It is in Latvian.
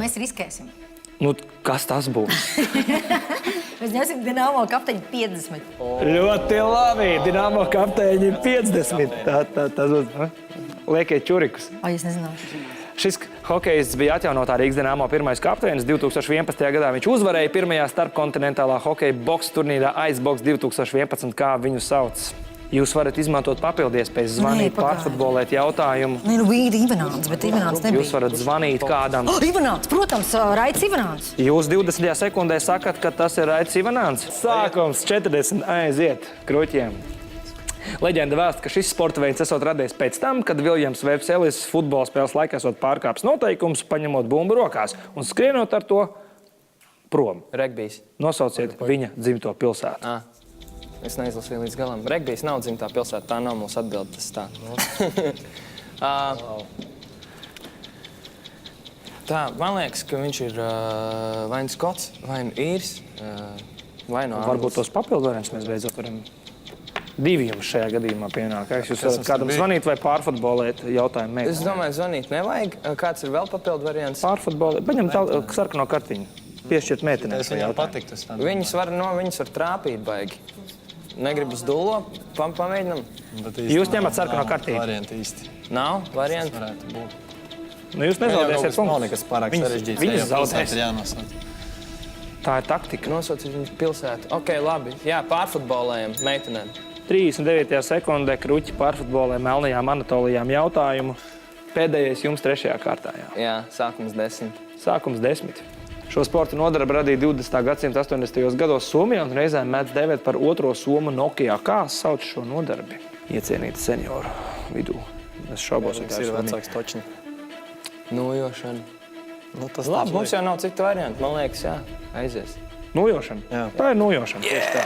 mēs riskēsim? Nu, kas tas būs? Mēs ņemsim Dinamo kapteiņu 50. Ļoti labi. Dinamo kapteiņi 50. Tas būs. Liekiet čurikus. Ai, es nezināšu. Šis hokejists bija atjaunotā Rīgas Dinamo pirmais kapteinis. 2011. gadā viņš uzvarēja pirmajā starpkontinentālā hokeja boksa turnīrā Icebox 2011, kā viņu sauc. Jūs varat izmantot papildu iespējas, zvanīt, pārfutbolēt jautājumu. Nē, nu bija Ivanāns, bet Ivanāns nebija. Jūs varat zvanīt kādam. Ivanāns, protams, Raits Ivanāns. Jūs 20. sekundē sakat, ka tas ir Raits Ivanāns. Sākums 40 aiziet kruķiem. Leģenda vēsta, ka šis sporta veids esot radies pēc tam, kad Viljams Vebs Ellis futbola spēles laikā esot pārkāpis noteikumus, paņemot bumbu rokās un skrienot ar to prom. Regbijs. Nosauciet viņa dzimto pilsētu. Es neizlasīju līdz galam. Regbijs nav dzimtā pilsēta, tā nav mūsu atbilde, tas tā. Tā, man liekas, ka viņš ir vai nu skots, vai nu īrs, vai nu anglis. Varbūt tos papildu variants mēs beidzot varam divi jums šajā gadījumā pienākās. Jūs varat kādam zvanīt vai pārfutbolēt jautājumu meiteni? Es domāju, zvanīt nevajag. Kāds ir vēl papildu variants? Pārfutbolēt. Paņem sarkano kartiņu. Piešķirt meitenēm. Es viņam patiktu. Viņas var trāpīt baigi. Negribas dullo, pamēģinam. Jūs ņemat sarkano kartīti. Varianti īsti. Nav varianti? Varētu būt. Nu, jūs nezaudēsiet punktus. Nav nekas pārāk sarežģīts. Viņas zaudēs. Jānosauc. Tā ir taktika. Nosauc viņas pilsētu. Ok, labi. Jā, pārfutbolējam meitenēm. 39. sekundē kruķi pārfutbolē melnajām Anatolijām jautājumu. Pēdējais jums 3. kārtā. Jā, sākums 10. Sākums 10. Šo sporta nodarbi radīja 20. gadsimta 80. gados Somijā un reizēm mēdz dēvēt par otro Somu Nokijā. Kā sauc šo nodarbi? Iecienīti senioru vidū. Es šaubos, Tas ir vecāks točni. Nojošana. Nu, tas Labi, mums jau nav citu variantu. Man liekas, jā, aizies. Nojošana? Jā. Tā ir nojošana. Tieši tā.